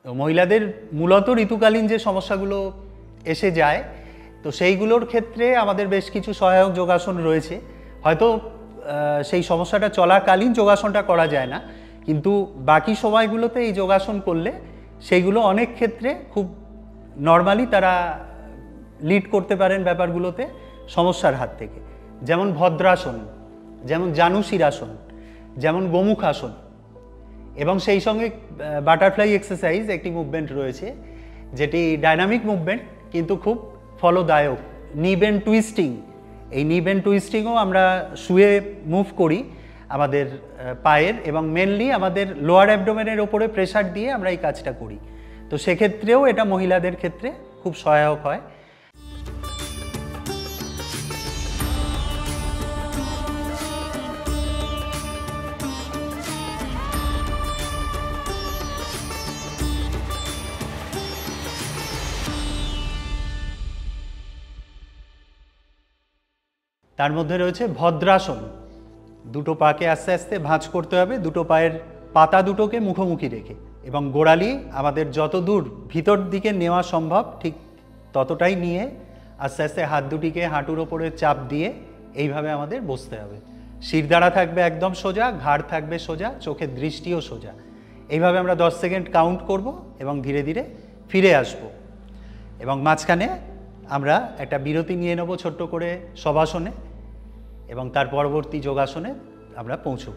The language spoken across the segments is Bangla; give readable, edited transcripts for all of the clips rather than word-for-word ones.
মহিলাদের মূলত ঋতুকালীন যে সমস্যাগুলো এসে যায়, তো সেইগুলোর ক্ষেত্রে আমাদের বেশ কিছু সহায়ক যোগাসন রয়েছে। হয়তো সেই সমস্যাটা চলাকালীন যোগাসনটা করা যায় না, কিন্তু বাকি সময়গুলোতে এই যোগাসন করলে সেইগুলো অনেক ক্ষেত্রে খুব নর্মালি তারা লিড করতে পারেন ব্যাপারগুলোতে সমস্যার হাত থেকে। যেমন ভদ্রাসন, যেমন জানুশিরাসন, যেমন গোমুখাসন, এবং সেই সঙ্গে বাটারফ্লাই এক্সারসাইজ একটি মুভমেন্ট রয়েছে যেটি ডাইনামিক মুভমেন্ট কিন্তু খুব ফলদায়ক, নি বেন্ড টুইস্টিং। এই নি বেন্ড টুইস্টিংও আমরা শুয়ে মুভ করি আমাদের পায়ের, এবং মেনলি আমাদের লোয়ার অ্যাবডোমেনের ওপরে প্রেসার দিয়ে আমরা এই কাজটা করি। তো সেক্ষেত্রেও এটা মহিলাদের ক্ষেত্রে খুব সহায়ক হয়। তার মধ্যে রয়েছে ভদ্রাসন। দুটো পাকে আস্তে আস্তে ভাঁজ করতে হবে, দুটো পায়ের পাতা দুটোকে মুখোমুখি রেখে, এবং গোড়ালি আমাদের যত দূর ভিতর দিকে নেওয়া সম্ভব ঠিক ততটাই নিয়ে আস্তে আস্তে হাত দুটিকে হাঁটুর ওপরে চাপ দিয়ে এইভাবে আমাদের বসতে হবে। শিরদাঁড়া থাকবে একদম সোজা, ঘাড় থাকবে সোজা, চোখের দৃষ্টিও সোজা। এইভাবে আমরা 10 সেকেন্ড কাউন্ট করব এবং ধীরে ধীরে ফিরে আসব, এবং মাঝখানে আমরা একটা বিরতি নিয়ে নেব ছোট্ট করে শবাসনে, এবং তার পরবর্তী যোগাসনে আমরা পৌঁছব।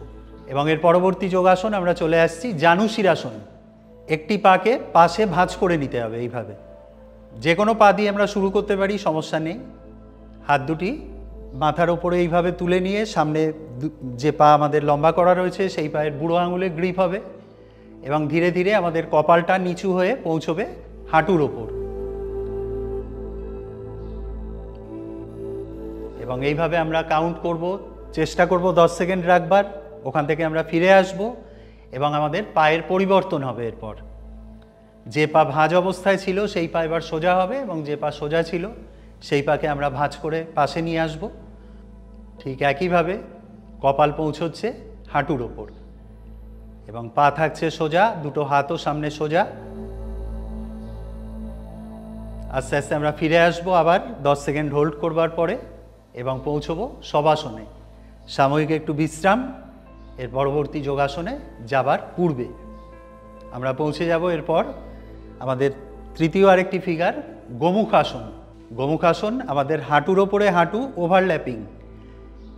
এবং এর পরবর্তী যোগাসন আমরা চলে আসছি জানুশিরাসন। একটি পাকে পাশে ভাঁজ করে নিতে হবে এইভাবে। যে কোনো পা দিয়ে আমরা শুরু করতে পারি, সমস্যা নেই। হাত দুটি মাথার ওপরে এইভাবে তুলে নিয়ে সামনে যে পা আমাদের লম্বা করা রয়েছে সেই পায়ের বুড়ো আঙুলে গ্রিপ হবে, এবং ধীরে ধীরে আমাদের কপালটা নিচু হয়ে পৌঁছবে হাঁটুর ওপর। এবং এইভাবে আমরা কাউন্ট করব, চেষ্টা করব 10 সেকেন্ড রাখবার। ওখান থেকে আমরা ফিরে আসব এবং আমাদের পায়ের পরিবর্তন হবে। এরপর যে পা ভাঁজ অবস্থায় ছিল সেই পা এবার সোজা হবে, এবং যে পা সোজা ছিল সেই পাকে আমরা ভাঁজ করে পাশে নিয়ে আসব। ঠিক একইভাবে কপাল পৌঁছচ্ছে হাঁটুর ওপর, এবং পা থাকছে সোজা, দুটো হাতও সামনে সোজা। আস্তে আস্তে আমরা ফিরে আসব আবার 10 সেকেন্ড হোল্ড করবার পরে, এবং পৌঁছবো শবাসনে। সাময়িক একটু বিশ্রাম, এর পরবর্তী যোগাসনে যাবার পূর্বে আমরা পৌঁছে যাব এরপর আমাদের তৃতীয় আরেকটি ফিগার, গোমুখাসন। গোমুখাসন আমাদের হাঁটুর ওপরে হাঁটু ওভারল্যাপিং,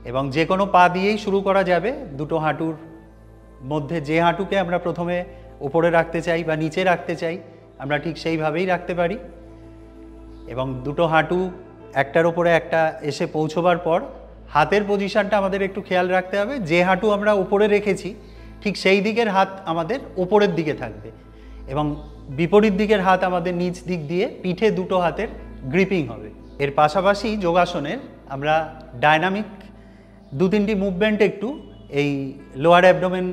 এবং যে কোনো পা দিয়েই শুরু করা যাবে। দুটো হাঁটুর মধ্যে যে হাঁটুকে আমরা প্রথমে ওপরে রাখতে চাই বা নিচে রাখতে চাই, আমরা ঠিক সেইভাবেই রাখতে পারি। এবং দুটো হাঁটু একটার ওপরে একটা এসে পৌঁছবার পর হাতের পজিশনটা আমাদের একটু খেয়াল রাখতে হবে। যে হাঁটু আমরা উপরে রেখেছি ঠিক সেই দিকের হাত আমাদের ওপরের দিকে থাকবে, এবং বিপরীত দিকের হাত আমাদের নিচ দিক দিয়ে পিঠে দুটো হাতের গ্রিপিং হবে। এর পাশাপাশি যোগাসনের আমরা ডাইনামিক 2-3টি মুভমেন্ট একটু এই লোয়ার অ্যাবডোমেন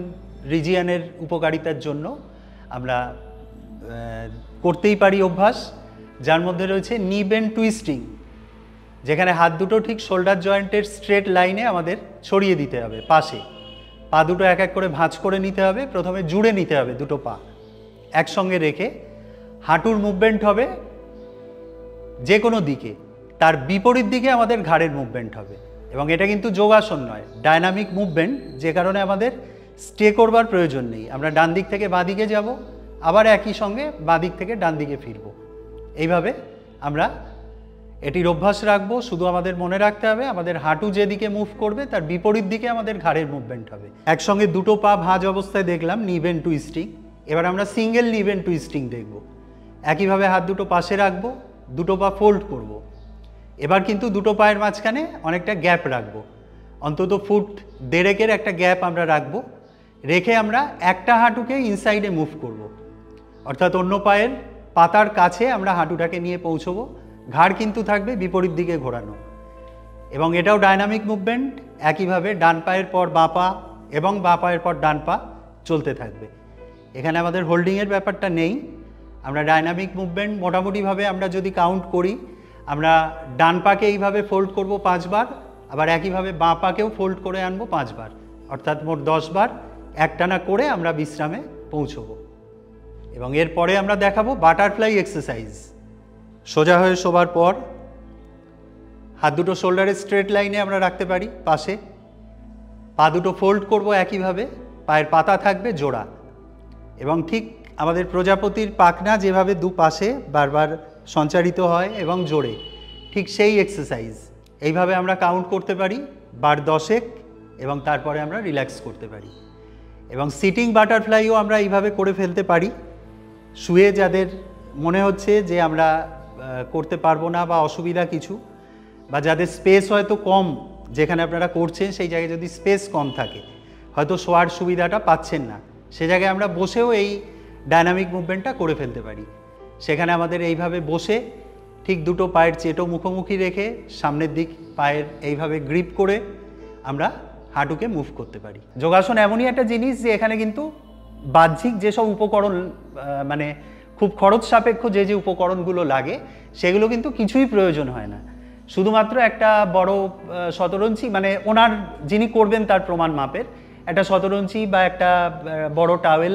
রিজিয়নের উপকারিতার জন্য আমরা করতেই পারি অভ্যাস, যার মধ্যে রয়েছে নি বেন্ড টুইস্টিং, যেখানে হাত দুটো ঠিক শোল্ডার জয়েন্টের স্ট্রেট লাইনে আমাদের ছড়িয়ে দিতে হবে পাশে। পা দুটো এক এক করে ভাঁজ করে নিতে হবে, প্রথমে জুড়ে নিতে হবে দুটো পা একসঙ্গে রেখে। হাঁটুর মুভমেন্ট হবে যে কোনো দিকে, তার বিপরীত দিকে আমাদের ঘাড়ের মুভমেন্ট হবে। এবং এটা কিন্তু যোগাসন নয়, ডাইনামিক মুভমেন্ট, যে কারণে আমাদের স্টে করবার প্রয়োজন নেই। আমরা ডান দিক থেকে বাঁ দিকে যাব, আবার একই সঙ্গে বাঁ দিক থেকে ডান দিকে ফিরব। এইভাবে আমরা এটির অভ্যাস রাখবো। শুধু আমাদের মনে রাখতে হবে আমাদের হাঁটু যেদিকে মুভ করবে তার বিপরীত দিকে আমাদের ঘাড়ের মুভমেন্ট হবে। একসঙ্গে দুটো পা ভাঁজ অবস্থায় দেখলাম নি বেন্ড টুইস্টিং, এবার আমরা সিঙ্গেল নি বেন্ড টুইস্টিং দেখব। একইভাবে হাত দুটো পাশে রাখবো, দুটো পা ফোল্ড করব। এবার কিন্তু দুটো পায়ের মাঝখানে অনেকটা গ্যাপ রাখবো, অন্তত 1.5 ফুট একটা গ্যাপ আমরা রাখবো। রেখে আমরা একটা হাঁটুকে ইনসাইডে মুভ করব, অর্থাৎ অন্য পায়ের পাতার কাছে আমরা হাঁটুটাকে নিয়ে পৌঁছবো। ঘাড় কিন্তু থাকবে বিপরীত দিকে ঘোরানো, এবং এটাও ডাইনামিক মুভমেন্ট। একইভাবে ডান পায়ের পর বাঁ পা এবং বাঁ পায়ের পর ডান পা চলতে থাকবে। এখানে আমাদের হোল্ডিংয়ের ব্যাপারটা নেই। আমরা ডাইনামিক মুভমেন্ট মোটামুটিভাবে আমরা যদি কাউন্ট করি, আমরা ডান পাকে এইভাবে ফোল্ড করব 5 বার, আবার একইভাবে বাঁ পাকেও ফোল্ড করে আনবো 5 বার, অর্থাৎ মোট 10 বার একটানা করে আমরা বিশ্রামে পৌঁছবো। এবং এরপরে আমরা দেখাবো বাটারফ্লাই এক্সারসাইজ। সোজা হয়ে শোবার পর হাত দুটো শোল্ডারের স্ট্রেট লাইনে আমরা রাখতে পারি পাশে, পা দুটো ফোল্ড করব একইভাবে, পায়ের পাতা থাকবে জোড়া এবং ঠিক আমাদের প্রজাপতির পাখনা যেভাবে দুপাশে বারবার সঞ্চারিত হয় এবং জোড়ে, ঠিক সেই এক্সারসাইজ। এইভাবে আমরা কাউন্ট করতে পারি বার 10 এবং তারপরে আমরা রিল্যাক্স করতে পারি। এবং সিটিং বাটারফ্লাইও আমরা এইভাবে করে ফেলতে পারি। শুয়ে যাদের মনে হচ্ছে যে আমরা করতে পারবো না বা অসুবিধা কিছু, বা যাদের স্পেস হয়তো কম, যেখানে আপনারা করছেন সেই জায়গায় যদি স্পেস কম থাকে, হয়তো শোয়ার সুবিধাটা পাচ্ছেন না, সে জায়গায় আমরা বসেও এই ডায়নামিক মুভমেন্টটা করে ফেলতে পারি। সেখানে আমাদের এইভাবে বসে ঠিক দুটো পায়ের চেটো মুখোমুখি রেখে সামনের দিক পায়ের এইভাবে গ্রিপ করে আমরা হাঁটুকে মুভ করতে পারি। যোগাসন এমনই একটা জিনিস যে এখানে কিন্তু বাহ্যিক যেসব উপকরণ, মানে খুব খরচ সাপেক্ষ যে উপকরণগুলো লাগে, সেগুলো কিন্তু কিছুই প্রয়োজন হয় না। শুধুমাত্র একটা বড় শতরঞ্চি, মানে ওনার যিনি করবেন তার প্রমাণ মাপের একটা শতরঞ্চি বা একটা বড় টাওয়েল,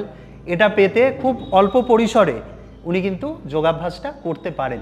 এটা পেতে খুব অল্প পরিসরে উনি কিন্তু যোগাভ্যাসটা করতে পারেন।